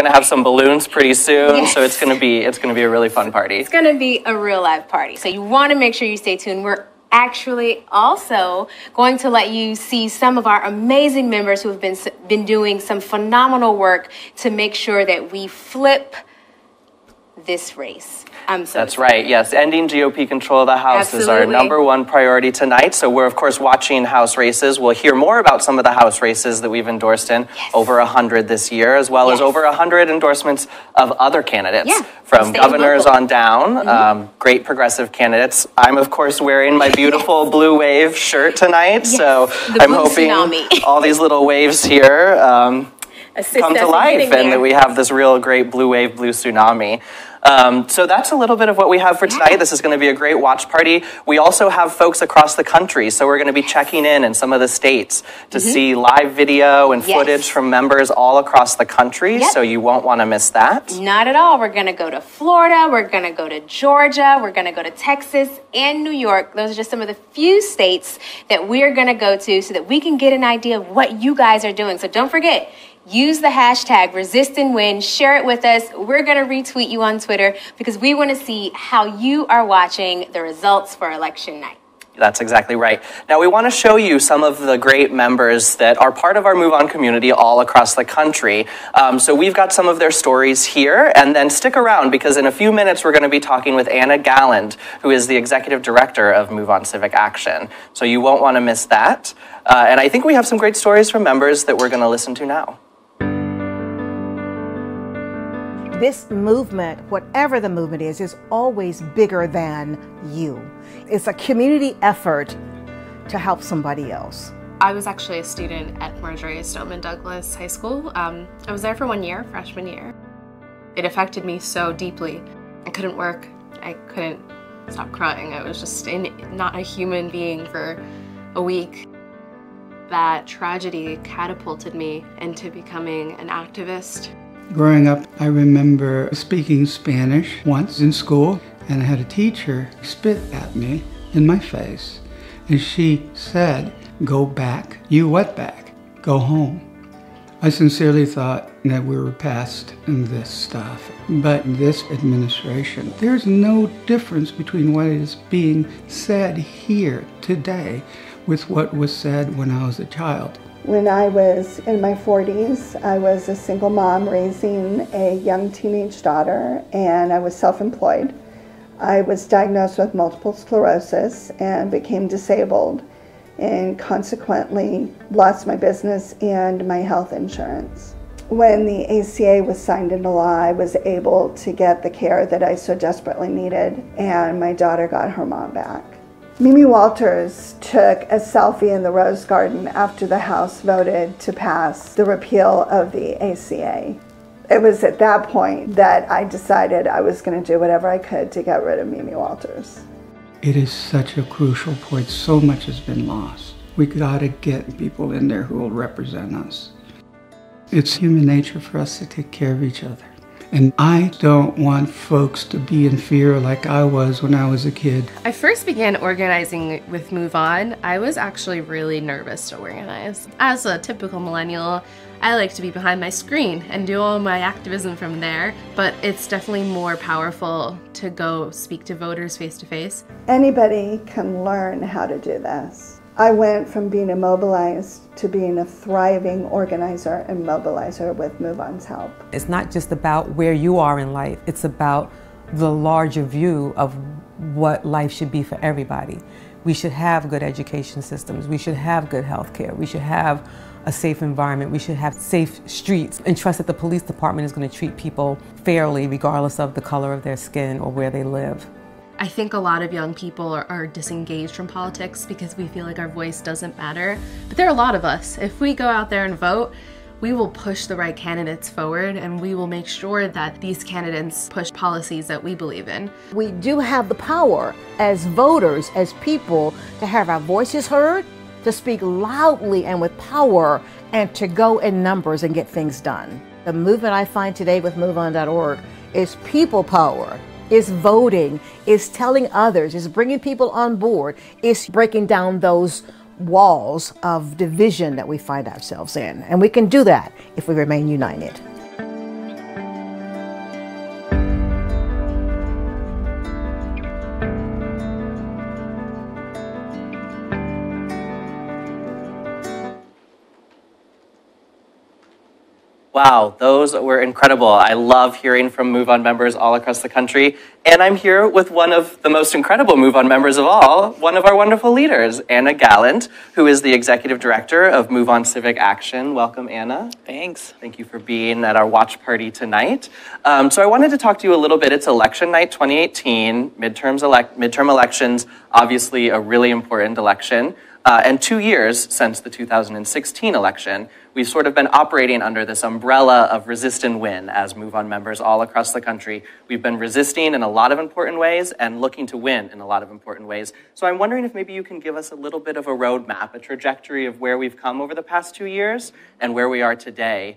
going to have some balloons pretty soon, Yes. so it's going to be a really fun party. It's going to be a real live party. So you want to make sure you stay tuned. We're actually also going to let you see some of our amazing members who have been doing some phenomenal work to make sure that we flip this race. That's right, yes. Ending GOP control of the House is our #1 priority tonight. So we're, of course, watching House races. We'll hear more about some of the House races that we've endorsed in, over 100 this year, as well as over 100 endorsements of other candidates, from governors on down, great progressive candidates. I'm, of course, wearing my beautiful Blue Wave shirt tonight, so I'm hoping all these little waves here come to life and that we have this real great blue wave, blue tsunami. So that's a little bit of what we have for tonight. This is going to be a great watch party. We also have folks across the country, so we're going to be checking in some of the states to see live video and footage from members all across the country, so you won't want to miss that. Not at all. We're going to go to Florida, we're going to go to Georgia, we're going to go to Texas and New York. Those are just some of the few states that we're going to go to so that we can get an idea of what you guys are doing. So don't forget, use the hashtag Resist and Win. Share it with us. We're going to retweet you on Twitter because we want to see how you are watching the results for election night. That's exactly right. Now, we want to show you some of the great members that are part of our MoveOn community all across the country. So we've got some of their stories here, and then stick around because in a few minutes we're going to be talking with Anna Galland, who is the executive director of MoveOn Civic Action. So you won't want to miss that. And I think we have some great stories from members that we're going to listen to now. This movement, whatever the movement is always bigger than you. It's a community effort to help somebody else. I was actually a student at Marjorie Stoneman Douglas High School. I was there for 1 year, freshman year. It affected me so deeply. I couldn't work. I couldn't stop crying. I was just not a human being for a week. That tragedy catapulted me into becoming an activist. Growing up, I remember speaking Spanish once in school, and I had a teacher spit at me in my face, and she said, "Go back, you wetback, go home." I sincerely thought that we were past this stuff, but this administration, there's no difference between what is being said here today with what was said when I was a child. When I was in my 40s, I was a single mom raising a young teenage daughter, and I was self-employed. I was diagnosed with multiple sclerosis and became disabled, and consequently lost my business and my health insurance. When the ACA was signed into law, I was able to get the care that I so desperately needed, and my daughter got her mom back. Mimi Walters took a selfie in the Rose Garden after the House voted to pass the repeal of the ACA. It was at that point that I decided I was going to do whatever I could to get rid of Mimi Walters. It is such a crucial point. So much has been lost. We got to get people in there who will represent us. It's human nature for us to take care of each other. And I don't want folks to be in fear like I was when I was a kid. I first began organizing with MoveOn. I was actually really nervous to organize. As a typical millennial, I like to be behind my screen and do all my activism from there, but it's definitely more powerful to go speak to voters face to face. Anybody can learn how to do this. I went from being immobilized to being a thriving organizer and mobilizer with MoveOn's help. It's not just about where you are in life, it's about the larger view of what life should be for everybody. We should have good education systems, we should have good health care, we should have a safe environment, we should have safe streets, and trust that the police department is going to treat people fairly regardless of the color of their skin or where they live. I think a lot of young people are disengaged from politics because we feel like our voice doesn't matter. But there are a lot of us. If we go out there and vote, we will push the right candidates forward, and we will make sure that these candidates push policies that we believe in. We do have the power as voters, as people, to have our voices heard, to speak loudly and with power, and to go in numbers and get things done. The movement I find today with MoveOn.org is people power. Is voting, is telling others, is bringing people on board, is breaking down those walls of division that we find ourselves in. And we can do that if we remain united. Wow, those were incredible. I love hearing from MoveOn members all across the country. And I'm here with one of the most incredible MoveOn members of all, one of our wonderful leaders, Anna Gallant, who is the Executive Director of MoveOn Civic Action. Welcome, Anna. Thanks. Thank you for being at our watch party tonight. So I wanted to talk to you a little bit. It's Election Night 2018, midterm elections, obviously a really important election. And 2 years since the 2016 election, we've sort of been operating under this umbrella of resist and win as MoveOn members all across the country. We've been resisting in a lot of important ways and looking to win in a lot of important ways. So I'm wondering if maybe you can give us a little bit of a roadmap, a trajectory of where we've come over the past 2 years and where we are today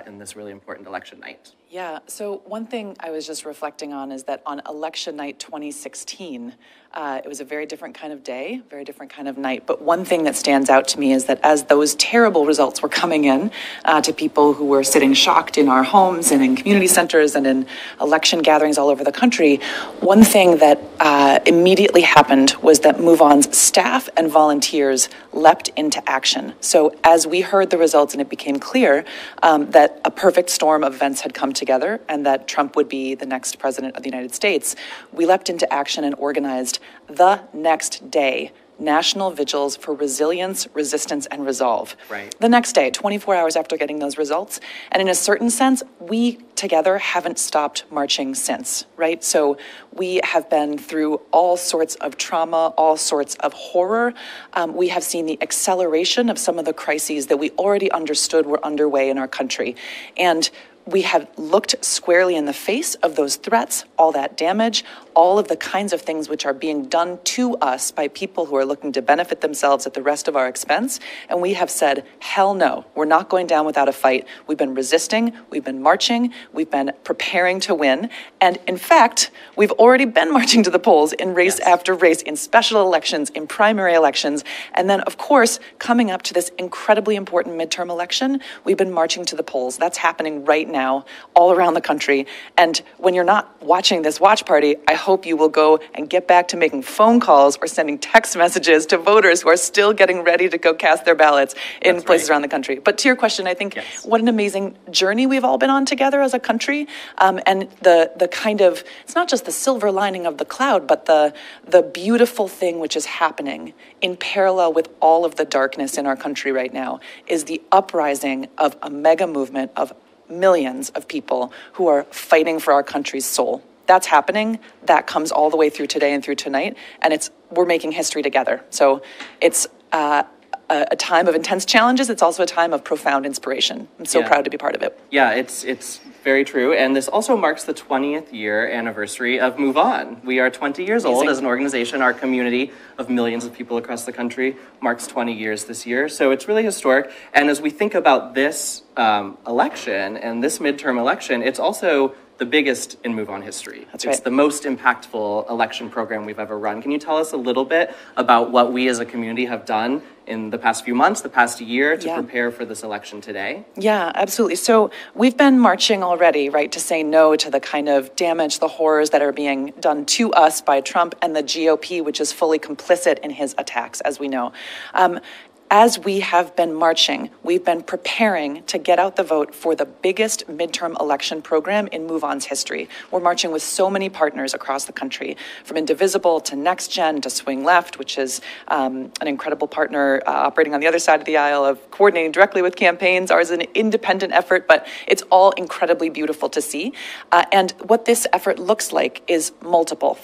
in this really important election night. Yeah, so one thing I was just reflecting on is that on election night 2016, it was a very different kind of day, very different kind of night. But one thing that stands out to me is that as those terrible results were coming in to people who were sitting shocked in our homes and in community centers and in election gatherings all over the country, one thing that immediately happened was that MoveOn's staff and volunteers leapt into action. So as we heard the results and it became clear that a perfect storm of events had come together and that Trump would be the next president of the United States, we leapt into action and organized the next day national vigils for resilience, resistance, and resolve. Right. The next day, 24 hours after getting those results. And in a certain sense, we together haven't stopped marching since, right? So we have been through all sorts of trauma, all sorts of horror. We have seen the acceleration of some of the crises that we already understood were underway in our country. And we have looked squarely in the face of those threats, all that damage, all of the kinds of things which are being done to us by people who are looking to benefit themselves at the rest of our expense. And we have said, hell no, we're not going down without a fight. We've been resisting, we've been marching, we've been preparing to win. And in fact, we've already been marching to the polls in race after race, in special elections, in primary elections. And then, of course, coming up to this incredibly important midterm election, we've been marching to the polls. That's happening right now all around the country. And when you're not watching this watch party, I hope you will go and get back to making phone calls or sending text messages to voters who are still getting ready to go cast their ballots in places around the country. But to your question, I think what an amazing journey we've all been on together as a country. And the kind of, it's not just the silver lining of the cloud, but the beautiful thing which is happening in parallel with all of the darkness in our country right now is the uprising of a mega movement of millions of people who are fighting for our country's soul. That's happening. That comes all the way through today and through tonight, and we're making history together. So it's a time of intense challenges. It's also a time of profound inspiration. I'm so proud to be part of it. Yeah, it's very true. And this also marks the 20th year anniversary of MoveOn. We are 20 years old as an organization. Our community of millions of people across the country marks 20 years this year. So it's really historic. And as we think about this election and this midterm election, it's also the biggest in MoveOn history. It's the most impactful election program we've ever run. Can you tell us a little bit about what we as a community have done in the past few months, the past year, to prepare for this election today? Yeah, absolutely. So we've been marching already, right, to say no to the kind of damage, the horrors that are being done to us by Trump and the GOP, which is fully complicit in his attacks, as we know. As we have been marching, we've been preparing to get out the vote for the biggest midterm election program in MoveOn's history. We're marching with so many partners across the country, from Indivisible to NextGen to Swing Left, which is an incredible partner operating on the other side of the aisle of coordinating directly with campaigns. Ours is an independent effort, but it's all incredibly beautiful to see. And what this effort looks like is multiple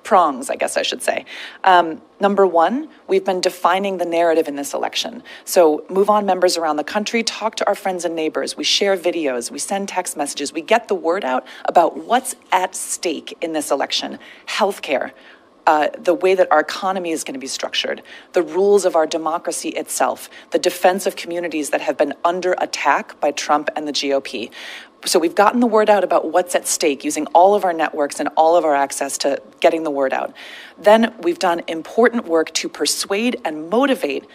prongs, I guess I should say. Number one, we've been defining the narrative in this election. So MoveOn members around the country talk to our friends and neighbors. We share videos. We send text messages. We get the word out about what's at stake in this election. Healthcare, the way that our economy is going to be structured, the rules of our democracy itself, the defense of communities that have been under attack by Trump and the GOP. So we've gotten the word out about what's at stake using all of our networks and all of our access to getting the word out. Then we've done important work to persuade and motivate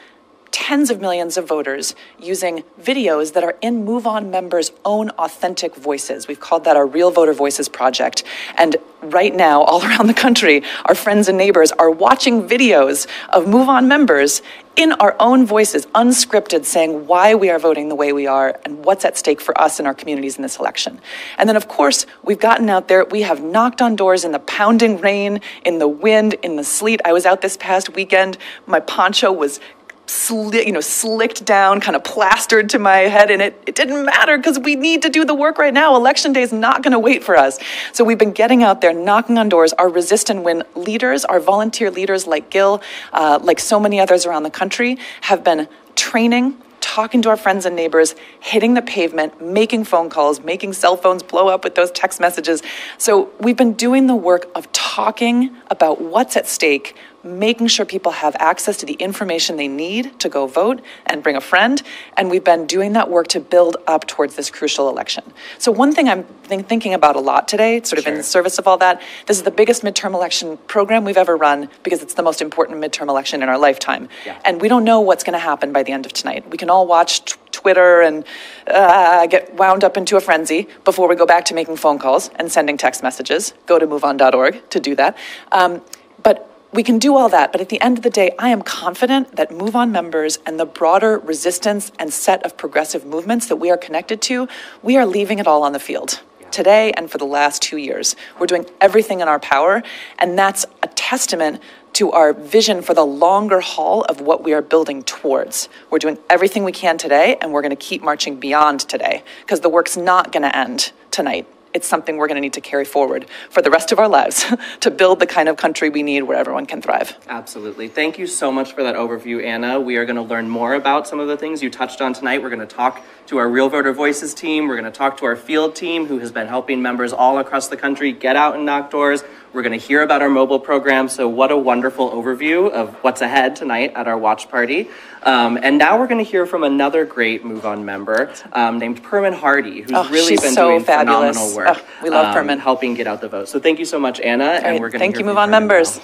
tens of millions of voters using videos that are in MoveOn members' own authentic voices. We've called that our Real Voter Voices project. And right now, all around the country, our friends and neighbors are watching videos of MoveOn members in our own voices, unscripted, saying why we are voting the way we are and what's at stake for us and our communities in this election. And then, of course, we've gotten out there. We have knocked on doors in the pounding rain, in the wind, in the sleet. I was out this past weekend. My poncho was slicked down, kind of plastered to my head, and it didn't matter because we need to do the work right now. Election day is not going to wait for us. So we've been getting out there, knocking on doors. Our Resist and Win leaders, our volunteer leaders like Gil, like so many others around the country, have been training, talking to our friends and neighbors, hitting the pavement, making phone calls, making cell phones blow up with those text messages. So we've been doing the work of talking about what's at stake, making sure people have access to the information they need to go vote and bring a friend. And we've been doing that work to build up towards this crucial election. So one thing I'm thinking about a lot today, sort of in service of all that, this is the biggest midterm election program we've ever run because it's the most important midterm election in our lifetime. Yeah. And we don't know what's going to happen by the end of tonight. We can all watch Twitter and get wound up into a frenzy before we go back to making phone calls and sending text messages. Go to moveon.org to do that. But we can do all that, but at the end of the day, I am confident that MoveOn members and the broader resistance and set of progressive movements that we are connected to, we are leaving it all on the field. Today and for the last 2 years. We're doing everything in our power, and that's a testament to our vision for the longer haul of what we are building towards. We're doing everything we can today, and we're going to keep marching beyond today, because the work's not going to end tonight. It's something we're going to need to carry forward for the rest of our lives to build the kind of country we need where everyone can thrive. Absolutely. Thank you so much for that overview, Anna. We are going to learn more about some of the things you touched on tonight. We're going to talk to our Real Voter Voices team. We're going to talk to our field team who has been helping members all across the country get out and knock doors. We're going to hear about our mobile program. So what a wonderful overview of what's ahead tonight at our watch party. And now we're going to hear from another great MoveOn member named Perman Hardy, who's really been doing fabulous. Phenomenal work. We love Perman. Helping get out the vote. So thank you so much, Anna. And we're going to thank you, MoveOn members.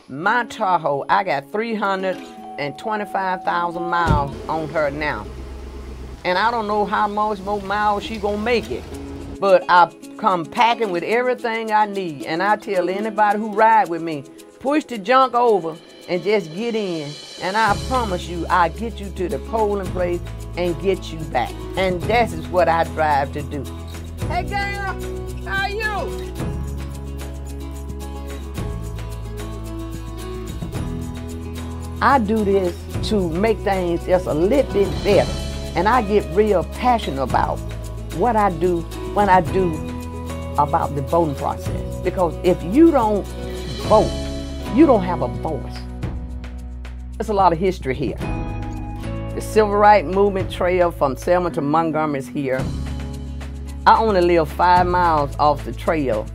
My Tahoe, I got 325,000 miles on her now. And I don't know how much more miles she gonna make it. But I come packing with everything I need. And I tell anybody who ride with me, push the junk over and just get in. And I promise you, I'll get you to the polling place and get you back. And that is what I drive to do. Hey girl, how are you? I do this to make things just a little bit better. And I get real passionate about what I do when I do about the voting process. Because if you don't vote, you don't have a voice. There's a lot of history here. The Civil Rights Movement trail from Selma to Montgomery is here. I only live 5 miles off the trail.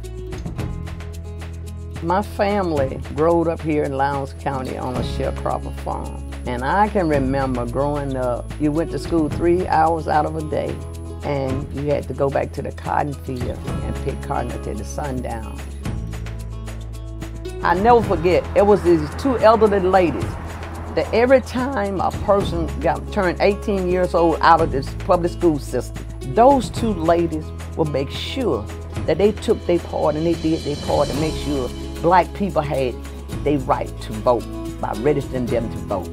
My family grew up here in Lowndes County on a sharecropper farm. And I can remember growing up, you went to school 3 hours out of a day, and you had to go back to the cotton field and pick cotton until the sun down. I never forget, it was these 2 elderly ladies that every time a person turned 18 years old out of this public school system, those 2 ladies would make sure that they took their part and they did their part to make sure black people had their right to vote by registering them to vote.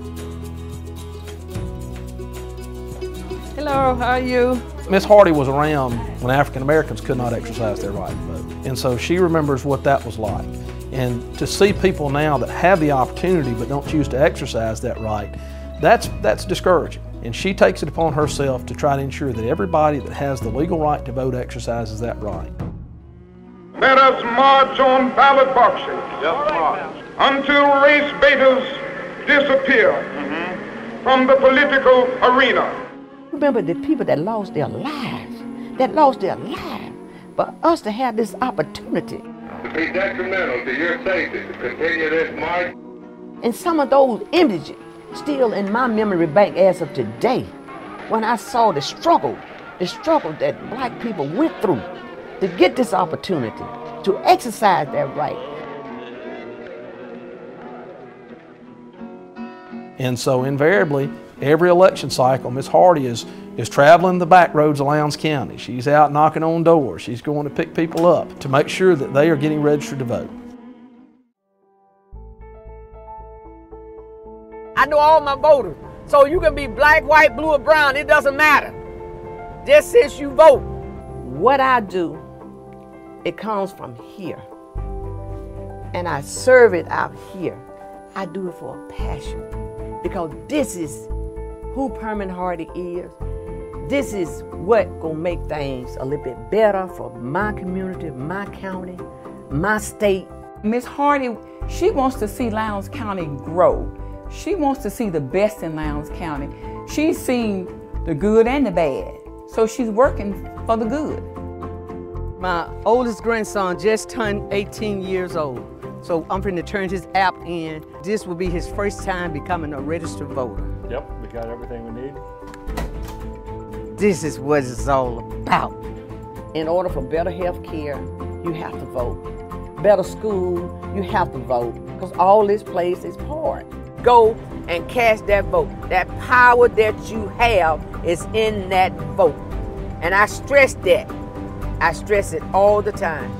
Hello, how are you? Miss Hardy was around when African Americans could not exercise their right to vote. And so she remembers what that was like. And to see people now that have the opportunity but don't choose to exercise that right, that's discouraging. And she takes it upon herself to try to ensure that everybody that has the legal right to vote exercises that right. Let us march on ballot boxes until race baiters disappear from the political arena. Remember the people that lost their lives, for us to have this opportunity. To be detrimental to your safety to continue this march. And some of those images still in my memory bank as of today, when I saw the struggle that black people went through to get this opportunity, to exercise their right. And so invariably, every election cycle, Ms. Hardy is traveling the back roads of Lowndes County. She's out knocking on doors. She's going to pick people up to make sure that they are getting registered to vote. I know all my voters. So you can be black, white, blue, or brown, it doesn't matter. Just since you vote. What I do, it comes from here. And I serve it out here. I do it for a passion. Because this is who Permanent Hardy is. This is what gonna make things a little bit better for my community, my county, my state. Ms. Hardy, she wants to see Lowndes County grow. She wants to see the best in Lowndes County. She's seen the good and the bad, so she's working for the good. My oldest grandson just turned 18 years old, so I'm going to turn his app in. This will be his first time becoming a registered voter. Yep, we got everything we need. This is what it's all about. In order for better health care, you have to vote. Better school, you have to vote, because all this plays its part. Go and cast that vote. That power that you have is in that vote. And I stress that. I stress it all the time.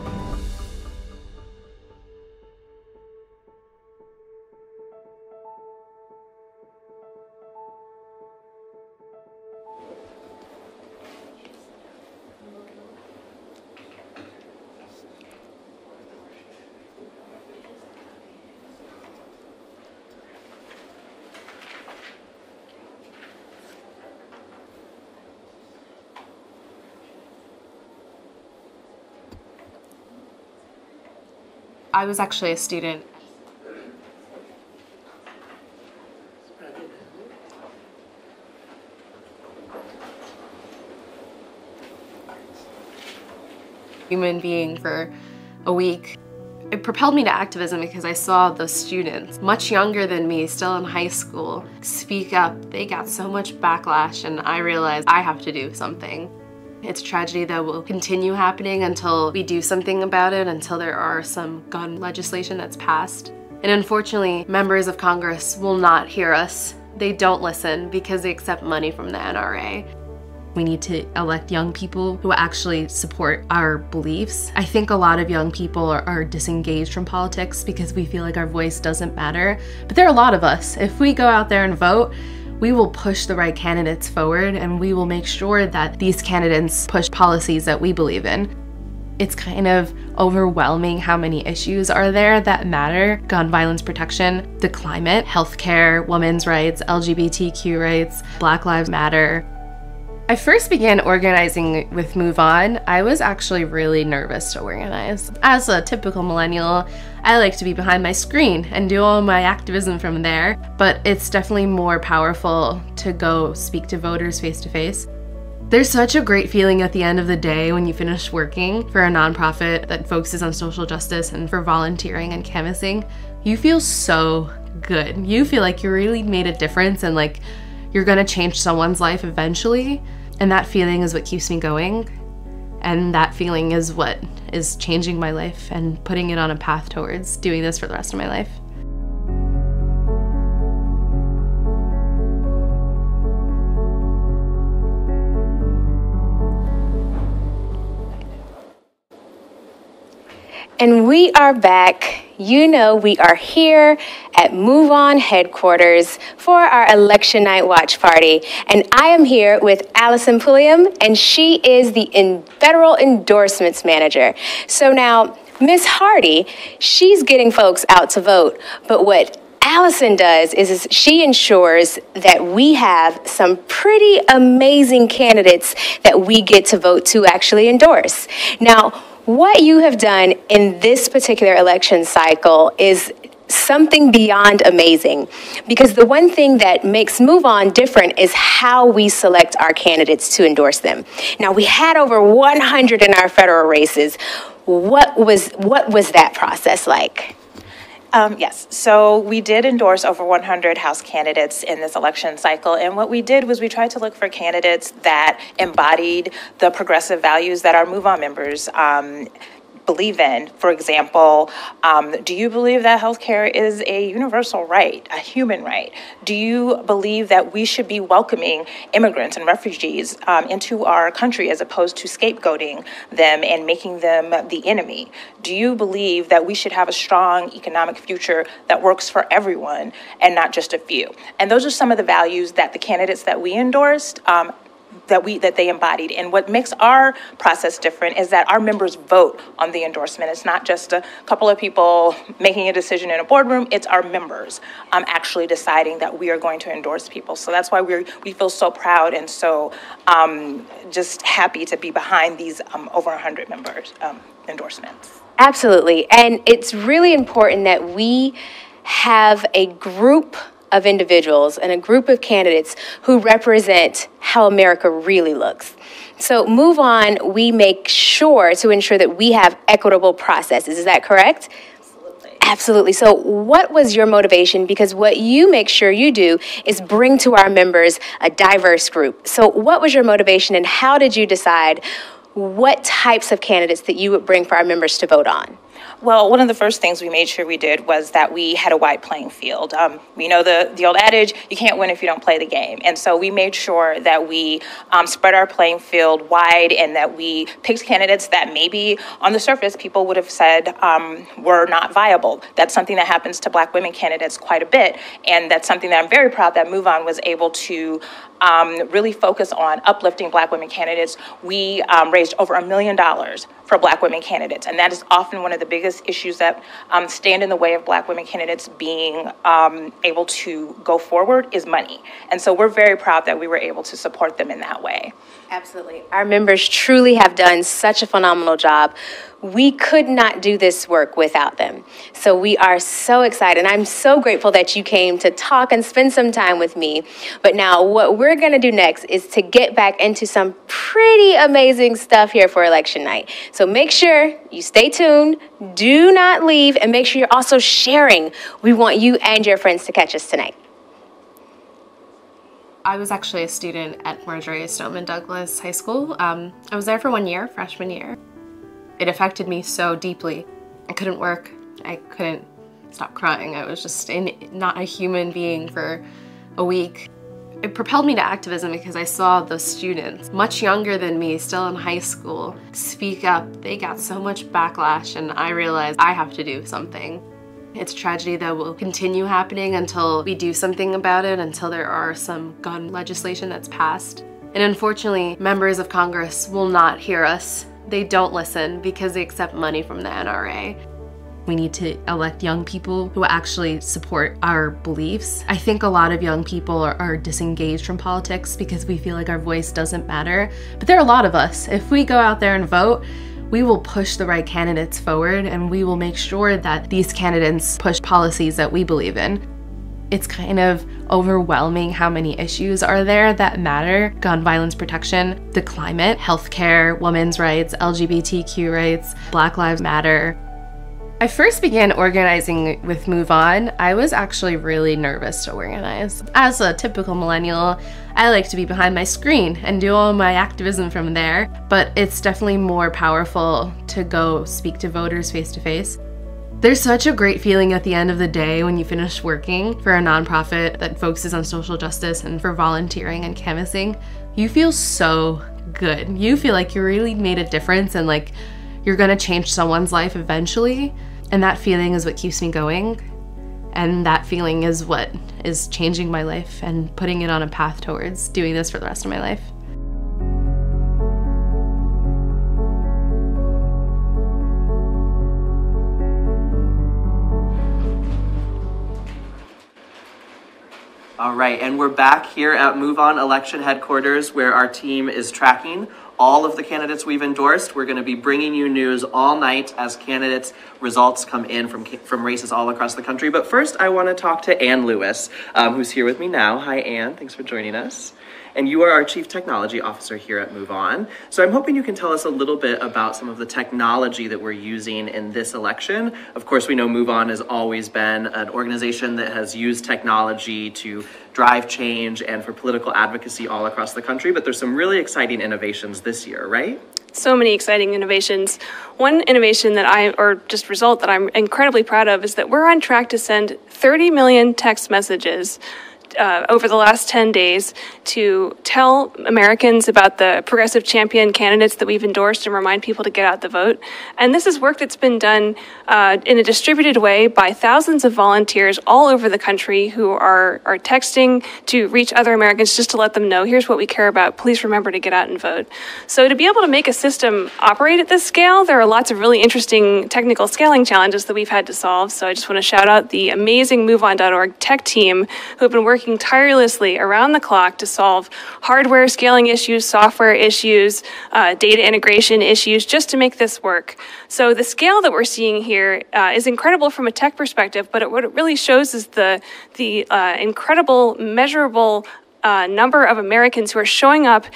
I was actually a student. Human being for a week. It propelled me to activism because I saw those students, much younger than me, still in high school, speak up. They got so much backlash, and I realized I have to do something. It's a tragedy that will continue happening until we do something about it, until there are some gun legislation that's passed. And unfortunately, members of Congress will not hear us. They don't listen because they accept money from the NRA. We need to elect young people who actually support our beliefs. I think a lot of young people are disengaged from politics because we feel like our voice doesn't matter. But there are a lot of us. If we go out there and vote, we will push the right candidates forward, and we will make sure that these candidates push policies that we believe in. It's kind of overwhelming how many issues are there that matter. Gun violence protection, the climate, healthcare, women's rights, LGBTQ rights, Black Lives Matter. I first began organizing with MoveOn. I was actually really nervous to organize. As a typical millennial, I like to be behind my screen and do all my activism from there, but it's definitely more powerful to go speak to voters face to face. There's such a great feeling at the end of the day when you finish working for a nonprofit that focuses on social justice and for volunteering and canvassing. You feel so good. You feel like you really made a difference and like you're gonna change someone's life eventually. And that feeling is what keeps me going. And that feeling is what is changing my life and putting it on a path towards doing this for the rest of my life. And we are back. You know, we are here at MoveOn headquarters for our election night watch party. And I am here with Allison Pulliam, and she is the federal endorsements manager. So now, Miss Hardy, she's getting folks out to vote. But what Allison does is she ensures that we have some pretty amazing candidates that we get to vote to actually endorse. Now, what you have done in this particular election cycle is something beyond amazing, because the one thing that makes MoveOn different is how we select our candidates to endorse them. Now, we had over 100 in our federal races. What was that process like? Yes, so we did endorse over 100 House candidates in this election cycle, and what we did was we tried to look for candidates that embodied the progressive values that our MoveOn members believe in. For example, do you believe that healthcare is a universal right, a human right? Do you believe that we should be welcoming immigrants and refugees into our country as opposed to scapegoating them and making them the enemy? Do you believe that we should have a strong economic future that works for everyone and not just a few? And those are some of the values that the candidates that we endorsed that they embodied. And what makes our process different is that our members vote on the endorsement. It's not just a couple of people making a decision in a boardroom. It's our members actually deciding that we are going to endorse people. So that's why we feel so proud and so just happy to be behind these over 100 members endorsements. Absolutely. And it's really important that we have a group of individuals and a group of candidates who represent how America really looks. So MoveOn, we make sure to ensure that we have equitable processes. Is that correct? Absolutely. So what was your motivation? Because what you make sure you do is bring to our members a diverse group. So what was your motivation and how did you decide what types of candidates that you would bring for our members to vote on? Well, one of the first things we made sure we did was that we had a wide playing field. We know the old adage, you can't win if you don't play the game. And so we made sure that we spread our playing field wide and that we picked candidates that maybe on the surface people would have said were not viable. That's something that happens to Black women candidates quite a bit. And that's something that I'm very proud that MoveOn was able to really focus on uplifting Black women candidates. We raised over $1 million for Black women candidates, and that is often one of the biggest issues that stand in the way of Black women candidates being able to go forward is money. And so we're very proud that we were able to support them in that way. Absolutely. Our members truly have done such a phenomenal job. We could not do this work without them. So we are so excited. And I'm so grateful that you came to talk and spend some time with me. But now what we're going to do next is to get back into some pretty amazing stuff here for election night. So make sure you stay tuned, do not leave, and make sure you're also sharing. We want you and your friends to catch us tonight. I was actually a student at Marjorie Stoneman Douglas High School. I was there for 1 year, freshman year. It affected me so deeply. I couldn't work. I couldn't stop crying. I was just not a human being for a week. It propelled me to activism because I saw those students, much younger than me, still in high school, speak up. They got so much backlash, and I realized I have to do something. It's a tragedy that will continue happening until we do something about it, until there are some gun legislation that's passed. And unfortunately, members of Congress will not hear us. They don't listen because they accept money from the NRA. We need to elect young people who actually support our beliefs. I think a lot of young people are disengaged from politics because we feel like our voice doesn't matter. But there are a lot of us. If we go out there and vote, we will push the right candidates forward and we will make sure that these candidates push policies that we believe in. It's kind of overwhelming how many issues are there that matter. Gun violence protection, the climate, healthcare, women's rights, LGBTQ rights, Black Lives Matter. I first began organizing with MoveOn. I was actually really nervous to organize. As a typical millennial, I like to be behind my screen and do all my activism from there, but it's definitely more powerful to go speak to voters face to face. There's such a great feeling at the end of the day when you finish working for a nonprofit that focuses on social justice and for volunteering and canvassing. You feel so good. You feel like you really made a difference and like you're gonna change someone's life eventually. And that feeling is what keeps me going. And that feeling is what is changing my life and putting it on a path towards doing this for the rest of my life. All right, and we're back here at MoveOn Election Headquarters where our team is tracking all of the candidates we've endorsed. We're going to be bringing you news all night as candidates' results come in from races all across the country. But first, I want to talk to Ann Lewis, who's here with me now. Hi, Ann. Thanks for joining us. And you are our Chief Technology Officer here at MoveOn. So I'm hoping you can tell us a little bit about some of the technology that we're using in this election. Of course, we know MoveOn has always been an organization that has used technology to drive change and for political advocacy all across the country, but there's some really exciting innovations this year, right? So many exciting innovations. One innovation result that I'm incredibly proud of is that we're on track to send 30 million text messages over the last 10 days to tell Americans about the progressive champion candidates that we've endorsed and remind people to get out the vote. And this is work that's been done in a distributed way by thousands of volunteers all over the country who are texting to reach other Americans just to let them know, here's what we care about. Please remember to get out and vote. So to be able to make a system operate at this scale, there are lots of really interesting technical scaling challenges that we've had to solve. So I just want to shout out the amazing MoveOn.org tech team who have been working tirelessly around the clock to solve hardware scaling issues, software issues, data integration issues, just to make this work. So the scale that we're seeing here is incredible from a tech perspective, but what it really shows is the incredible, measurable number of Americans who are showing up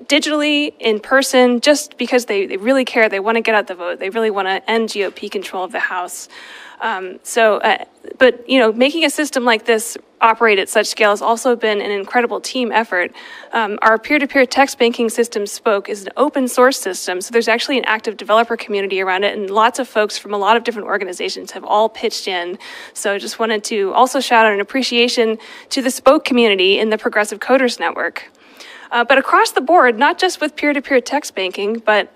digitally, in person, just because they really care. They want to get out the vote. They really want to end GOP control of the House. But making a system like this operate at such scale has also been an incredible team effort. Our peer-to-peer text banking system, Spoke, is an open source system, so there's actually an active developer community around it, and lots of folks from a lot of different organizations have all pitched in. So I just wanted to also shout out an appreciation to the Spoke community in the Progressive Coders Network. But across the board, not just with peer-to-peer text banking, but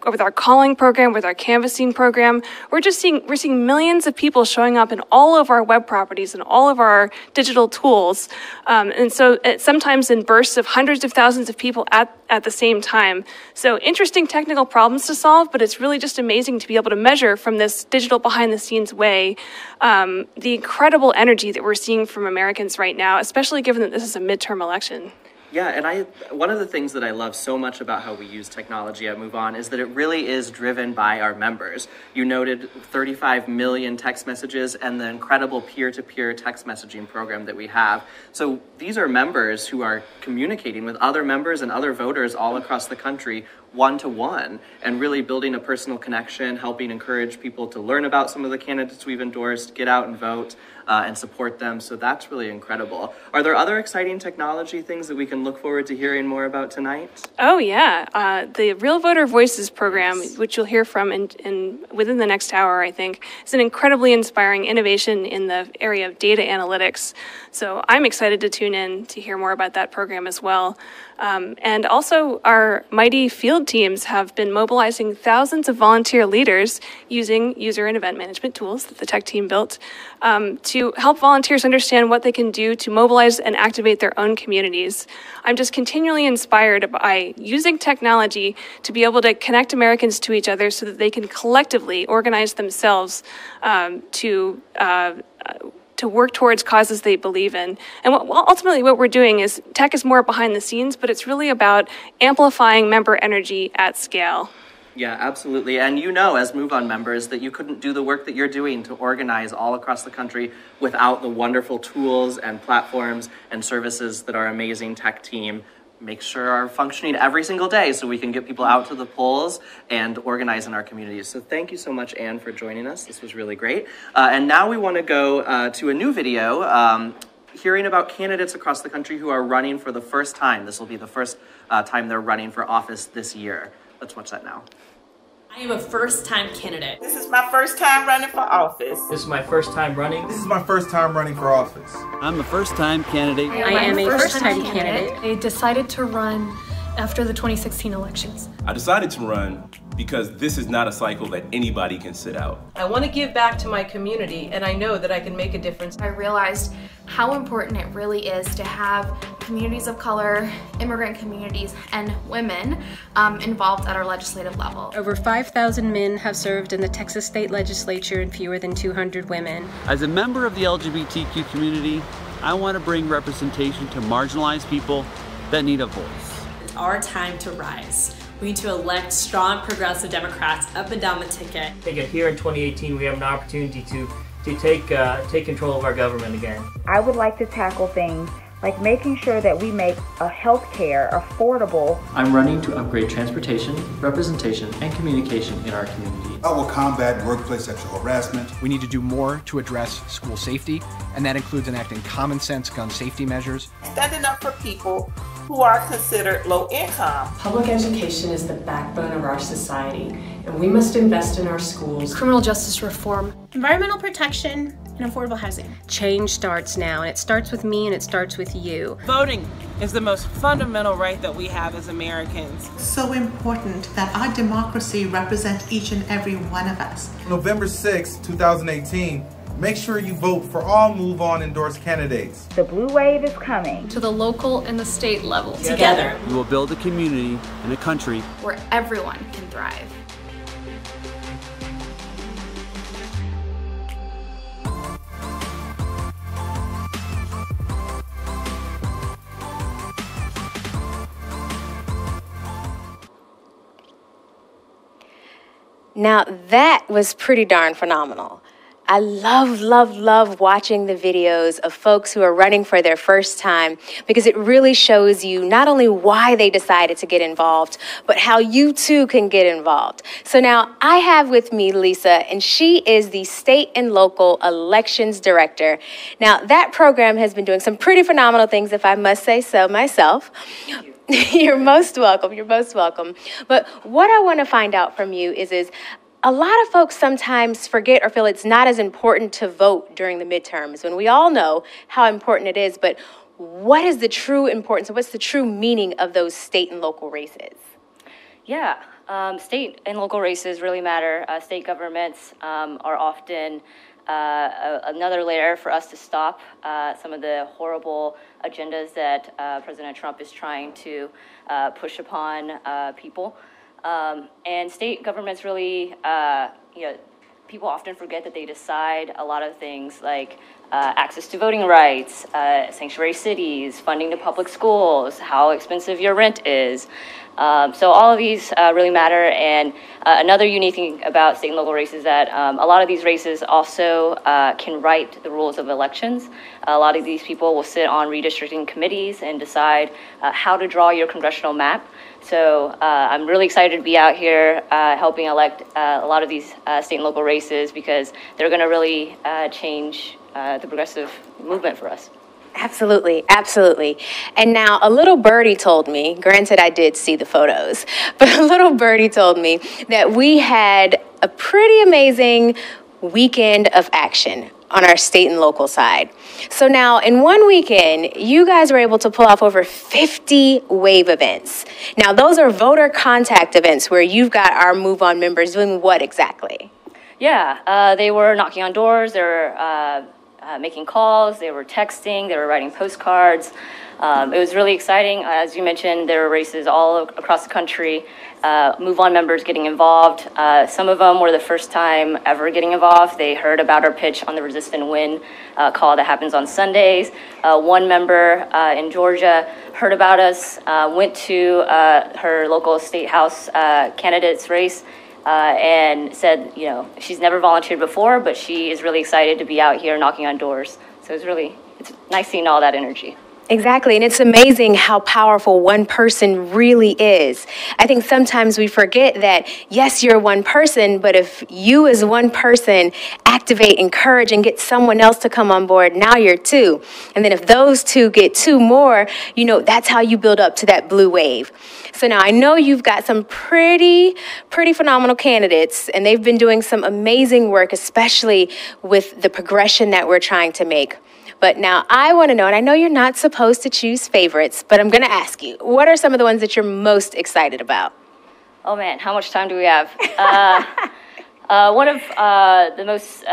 with our calling program, with our canvassing program, we're seeing millions of people showing up in all of our web properties and all of our digital tools. And so sometimes in bursts of hundreds of thousands of people at the same time. So interesting technical problems to solve, but it's really just amazing to be able to measure from this digital behind-the-scenes way the incredible energy that we're seeing from Americans right now, especially given that this is a midterm election. Yeah, and one of the things that I love so much about how we use technology at MoveOn is that it really is driven by our members. You noted 35 million text messages and the incredible peer-to-peer text messaging program that we have. So these are members who are communicating with other members and other voters all across the country one-to-one and really building a personal connection, helping encourage people to learn about some of the candidates we've endorsed, get out and vote, and support them. So that's really incredible. Are there other exciting technology things that we can look forward to hearing more about tonight? Oh, yeah. The Real Voter Voices program, which you'll hear from within the next hour, I think, is an incredibly inspiring innovation in the area of data analytics. So I'm excited to tune in to hear more about that program as well. And also, our mighty field teams have been mobilizing thousands of volunteer leaders using user and event management tools that the tech team built to help volunteers understand what they can do to mobilize and activate their own communities. I'm just continually inspired by using technology to be able to connect Americans to each other so that they can collectively organize themselves to work towards causes they believe in. And ultimately what we're doing is, tech is more behind the scenes, but it's really about amplifying member energy at scale. Yeah, absolutely. And you know, as MoveOn members, that you couldn't do the work that you're doing to organize all across the country without the wonderful tools and platforms and services that our amazing tech team makes sure are functioning every single day so we can get people out to the polls and organize in our communities. So thank you so much, Anne, for joining us. This was really great. And now we want to go to a new video hearing about candidates across the country who are running for the first time. This will be the first time they're running for office this year. Let's watch that now. I am a first-time candidate. This is my first time running for office. This is my first time running. This is my first time running for office. I'm a first-time candidate. I am a first-time candidate. I decided to run after the 2016 elections. I decided to run because this is not a cycle that anybody can sit out. I want to give back to my community, and I know that I can make a difference. I realized how important it really is to have communities of color, immigrant communities, and women involved at our legislative level. Over 5,000 men have served in the Texas state legislature and fewer than 200 women. As a member of the LGBTQ community, I want to bring representation to marginalized people that need a voice. It's our time to rise. We need to elect strong progressive Democrats up and down the ticket. I think here in 2018 we have an opportunity to take control of our government again. I would like to tackle things like making sure that we make health care affordable. I'm running to upgrade transportation, representation, and communication in our community. I will combat workplace sexual harassment. We need to do more to address school safety, and that includes enacting common sense gun safety measures. Standing up for people who are considered low income. Public education is the backbone of our society, and we must invest in our schools. Criminal justice reform. Environmental protection and affordable housing. Change starts now, and it starts with me and it starts with you. Voting is the most fundamental right that we have as Americans. So important that our democracy represents each and every one of us. November 6, 2018, make sure you vote for all MoveOn endorsed candidates. The blue wave is coming. To the local and the state level. Together. We will build a community and a country where everyone can thrive. Now that was pretty darn phenomenal. I love watching the videos of folks who are running for their first time because it really shows you not only why they decided to get involved, but how you too can get involved. So now I have with me Lisa, and she is the State and Local Elections Director. Now that program has been doing some pretty phenomenal things, if I must say so myself. You're most welcome. You're most welcome. But what I want to find out from you is a lot of folks sometimes forget or feel it's not as important to vote during the midterms, when we all know how important it is. But what is the true importance? What's the true meaning of those state and local races? Yeah, state and local races really matter. State governments are often another layer for us to stop some of the horrible agendas that President Trump is trying to push upon people. And state governments really, people often forget that they decide a lot of things like access to voting rights, sanctuary cities, funding to public schools, how expensive your rent is. So all of these really matter. And another unique thing about state and local races is that a lot of these races also can write the rules of elections. A lot of these people will sit on redistricting committees and decide how to draw your congressional map. So I'm really excited to be out here helping elect a lot of these state and local races because they're going to really change the progressive movement for us. Absolutely, absolutely. And now a little birdie told me, granted I did see the photos, but a little birdie told me that we had a pretty amazing weekend of action on our state and local side. So now in one weekend, you guys were able to pull off over 50 wave events. Now those are voter contact events where you've got our MoveOn members doing what exactly? Yeah, they were knocking on doors, they were making calls, they were texting, they were writing postcards. It was really exciting. As you mentioned, there were races all across the country, MoveOn members getting involved. Some of them were the first time ever getting involved. They heard about our pitch on the Resist and Win call that happens on Sundays. One member in Georgia heard about us, went to her local state house candidate's race, and said, she's never volunteered before, but she is really excited to be out here knocking on doors. So it's nice seeing all that energy. Exactly, and it's amazing how powerful one person really is. I think sometimes we forget that, yes, you're one person, but if you as one person activate, encourage, and get someone else to come on board, now you're two. And then if those two get two more, that's how you build up to that blue wave. So now I know you've got some pretty phenomenal candidates, and they've been doing some amazing work, especially with the progression that we're trying to make. But now I want to know, and I know you're not supposed to choose favorites, but I'm going to ask you, what are some of the ones that you're most excited about? Oh man, how much time do we have? One of the most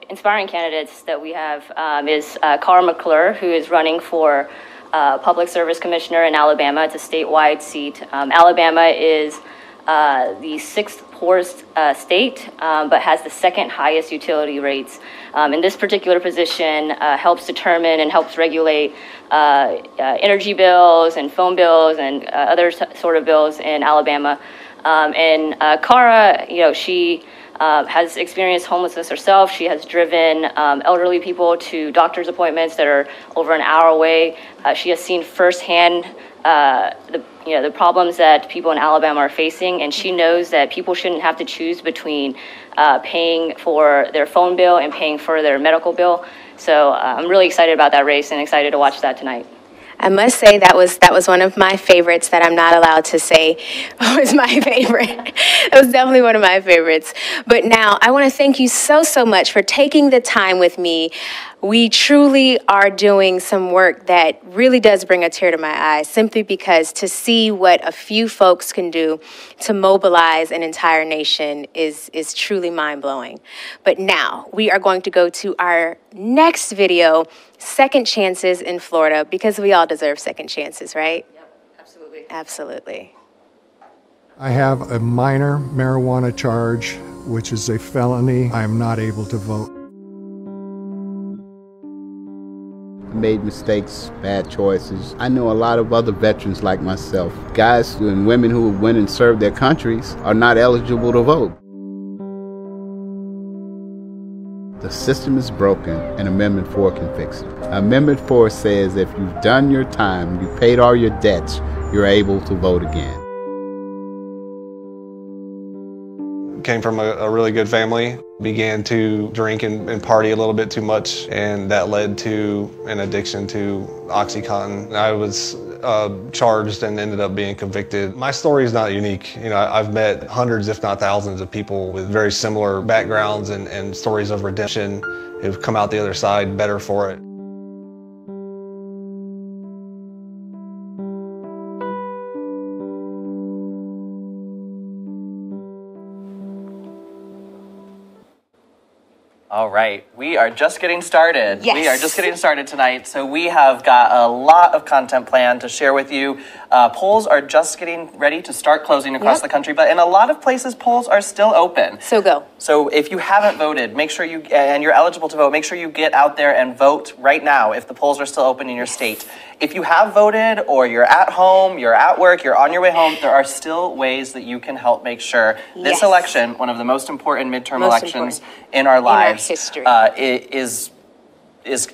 inspiring candidates that we have is Cara McClure, who is running for Public Service Commissioner in Alabama. It's a statewide seat. Alabama is the sixth poorest state, but has the second highest utility rates. And this particular position helps determine and helps regulate energy bills and phone bills and other sort of bills in Alabama. And Cara, she has experienced homelessness herself. She has driven elderly people to doctor's appointments that are over an hour away. She has seen firsthand the problems that people in Alabama are facing, and she knows that people shouldn't have to choose between paying for their phone bill and paying for their medical bill. So I'm really excited about that race and excited to watch that tonight. I must say that was one of my favorites that I'm not allowed to say was my favorite. It was definitely one of my favorites. But now I want to thank you so much for taking the time with me. We truly are doing some work that really does bring a tear to my eye, simply because to see what a few folks can do to mobilize an entire nation is truly mind-blowing. But now we are going to go to our next video, Second Chances in Florida, because we all deserve second chances, right? Yep, absolutely. Absolutely. I have a minor marijuana charge, which is a felony. I am not able to vote. Made mistakes, bad choices. I know a lot of other veterans like myself. Guys and women who went and served their countries are not eligible to vote. The system is broken, and Amendment 4 can fix it. Amendment 4 says if you've done your time, you've paid all your debts, you're able to vote again. Came from a really good family, began to drink and party a little bit too much, and that led to an addiction to OxyContin. I was charged and ended up being convicted. My story is not unique. You know, I've met hundreds, if not thousands, of people with very similar backgrounds and stories of redemption who've come out the other side better for it. All right, we are just getting started. Yes. We are just getting started tonight, so we have got a lot of content planned to share with you. Polls are just getting ready to start closing across the country, but in a lot of places, polls are still open. So go. So if you haven't voted, make sure and you're eligible to vote, make sure you get out there and vote right now if the polls are still open in your state. If you have voted, or you're at home, you're at work, you're on your way home, there are still ways that you can help make sure this election, one of the most important midterm elections in our lives, history. Is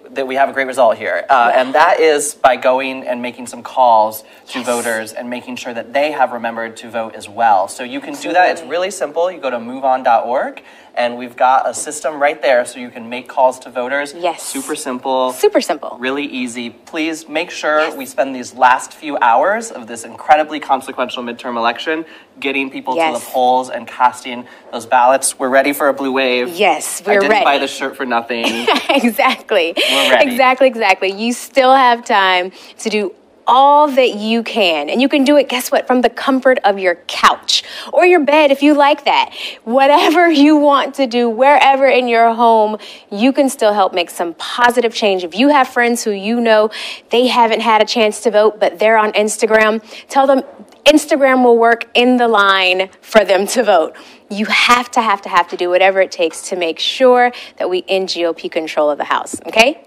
that we have a great result here. And that is by going and making some calls to voters and making sure that they have remembered to vote as well. So you can do that. It's really simple. You go to MoveOn.org, and we've got a system right there so you can make calls to voters. Yes. Super simple. Super simple. Really easy. Please make sure we spend these last few hours of this incredibly consequential midterm election getting people to the polls and casting those ballots. We're ready for a blue wave. Yes, we're ready. I didn't buy this shirt for nothing. Exactly. We're ready. Exactly. You still have time to do all that you can. And you can do it, guess what, from the comfort of your couch or your bed if you like that. Whatever you want to do, wherever in your home, you can still help make some positive change. If you have friends who you know they haven't had a chance to vote, but they're on Instagram, tell them Instagram will work in the line for them to vote. You have to do whatever it takes to make sure that we end GOP control of the House, okay?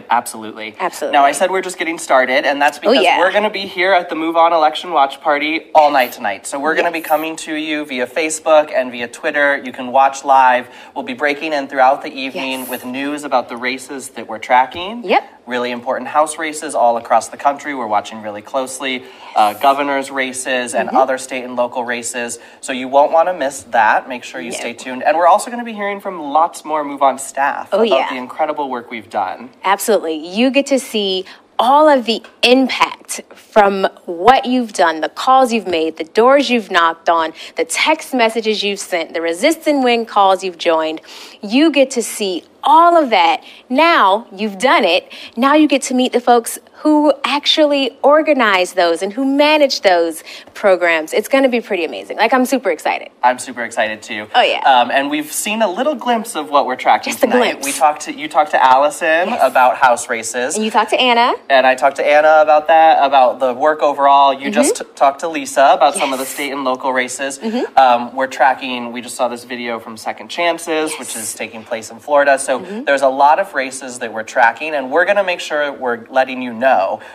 Absolutely. Absolutely. Now, I said we're just getting started, and that's because we're going to be here at the MoveOn Election Watch Party all night tonight. So we're going to be coming to you via Facebook and via Twitter. You can watch live. We'll be breaking in throughout the evening with news about the races that we're tracking. Yep. Really important House races all across the country. We're watching really closely. Governor's races and other state and local races. So you won't want to miss that. Make sure you stay tuned. And we're also going to be hearing from lots more MoveOn staff about the incredible work we've done. Absolutely. You get to see all of the impact from what you've done, the calls you've made, the doors you've knocked on, the text messages you've sent, the resist and win calls you've joined. You get to see all of that. Now you've done it. Now you get to meet the folks who actually organize those and who manage those programs. It's going to be pretty amazing. Like, I'm super excited. I'm super excited too. Oh yeah. And we've seen a little glimpse of what we're tracking Just a tonight. glimpse. You talked to Allison about House races. And you talked to Anna. And I talked to Anna about that, about the work overall. You just talked to Lisa about some of the state and local races. We're tracking, we just saw this video from Second Chances, which is taking place in Florida. So there's a lot of races that we're tracking, and we're going to make sure we're letting you know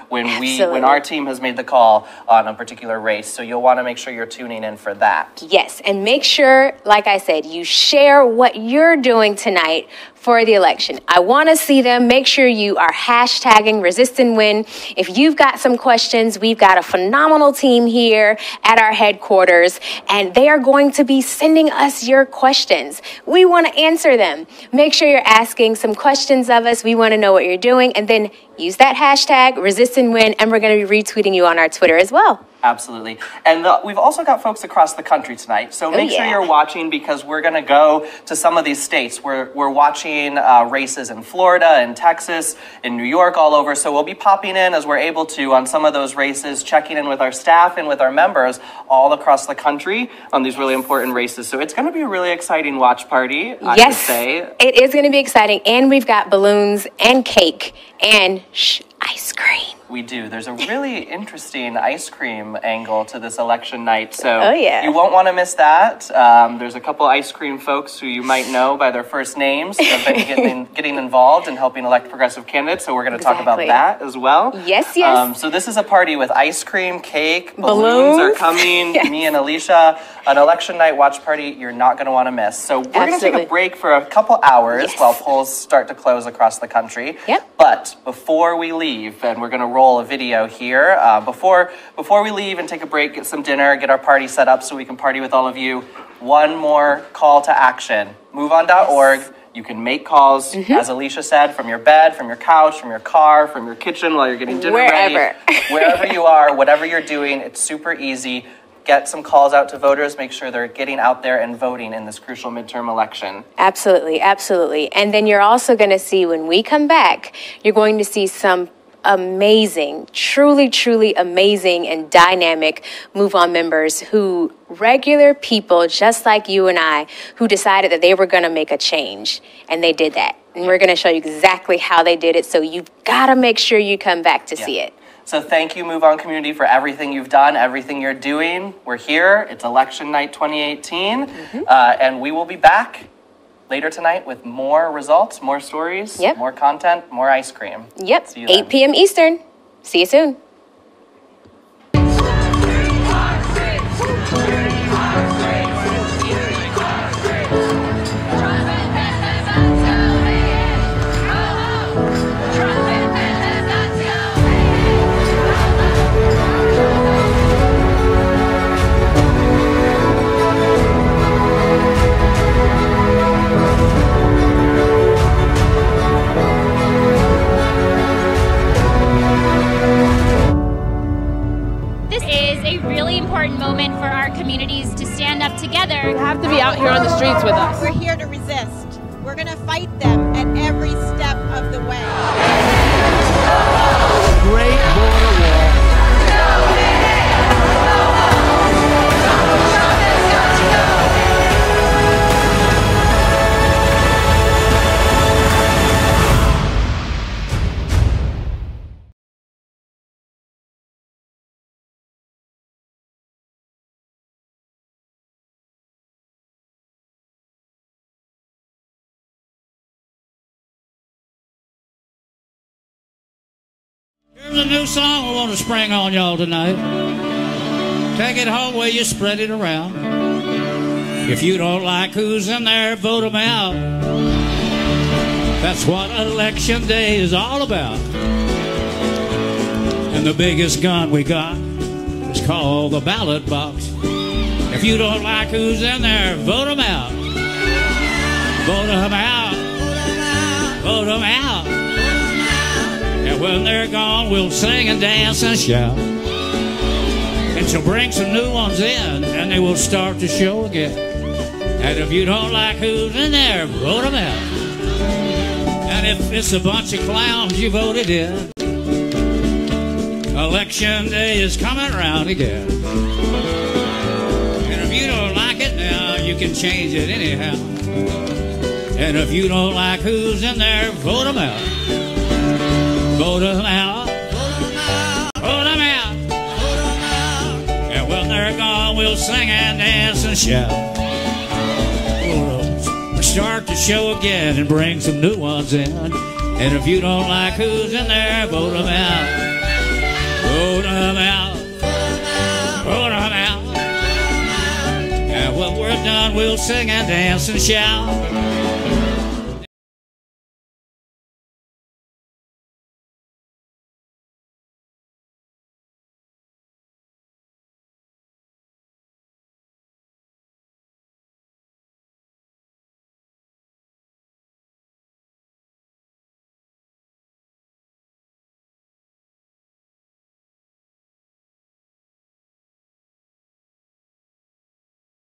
when our team has made the call on a particular race. So you'll want to make sure you're tuning in for that. Yes, and make sure, like I said, you share what you're doing tonight for the election. I want to see them. Make sure you are hashtagging Resist and Win. If you've got some questions, we've got a phenomenal team here at our headquarters, and they are going to be sending us your questions. We want to answer them. Make sure you're asking some questions of us. We want to know what you're doing. And then use that hashtag, Resist and Win, and we're going to be retweeting you on our Twitter as well. Absolutely. And we've also got folks across the country tonight, so make sure you're watching because we're going to go to some of these states. We're watching races in Florida and Texas, in New York, all over, so we'll be popping in as we're able to on some of those races, checking in with our staff and with our members all across the country on these really important races. So it's going to be a really exciting watch party, I would say. It is going to be exciting, and we've got balloons and cake and ice cream. We do. There's a really interesting ice cream angle to this election night, so you won't want to miss that. There's a couple ice cream folks who you might know by their first names who have been getting involved and helping elect progressive candidates, so we're going to talk about that as well. Yes, yes. So this is a party with ice cream, cake, balloons are coming, me and Alicia. An election night watch party you're not going to want to miss. So we're going to take a break for a couple hours while polls start to close across the country. But before we leave, and we're going to roll a video here, before we leave and take a break, get some dinner, get our party set up so we can party with all of you, one more call to action. MoveOn.org. You can make calls, as Alicia said, from your bed, from your couch, from your car, from your kitchen while you're getting dinner ready. Wherever you are, whatever you're doing, it's super easy. Get some calls out to voters, make sure they're getting out there and voting in this crucial midterm election. Absolutely, absolutely. And then you're also going to see, when we come back, you're going to see some amazing, truly, truly amazing and dynamic MoveOn members who, regular people just like you and I, who decided that they were going to make a change, and they did that. And we're going to show you exactly how they did it, so you've got to make sure you come back to see it. So thank you, MoveOn community, for everything you've done, everything you're doing. We're here. It's Election Night 2018, and we will be back later tonight with more results, more stories, more content, more ice cream. See you then. 8 p.m. Eastern. See you soon. Moment for our communities to stand up together. You have to be out here on the streets with us. We're here to resist. We're going to fight them at every step of the way. Great border wall. Here's a new song I want to spring on y'all tonight. Take it home where you spread it around. If you don't like who's in there, vote them out. That's what election day is all about. And the biggest gun we got is called the ballot box. If you don't like who's in there, vote them out. Vote them out. Vote them out. And when they're gone, we'll sing and dance and shout. And she'll bring some new ones in, and they will start the show again. And if you don't like who's in there, vote them out. And if it's a bunch of clowns you voted in, election day is coming around again. And if you don't like it now, you can change it anyhow. And if you don't like who's in there, vote them out. Vote them out. Vote them out. And when they're gone, we'll sing and dance and shout. We'll start the show again and bring some new ones in. And if you don't like who's in there, vote them out. Vote them out. Vote them out. And when we're done, we'll sing and dance and shout.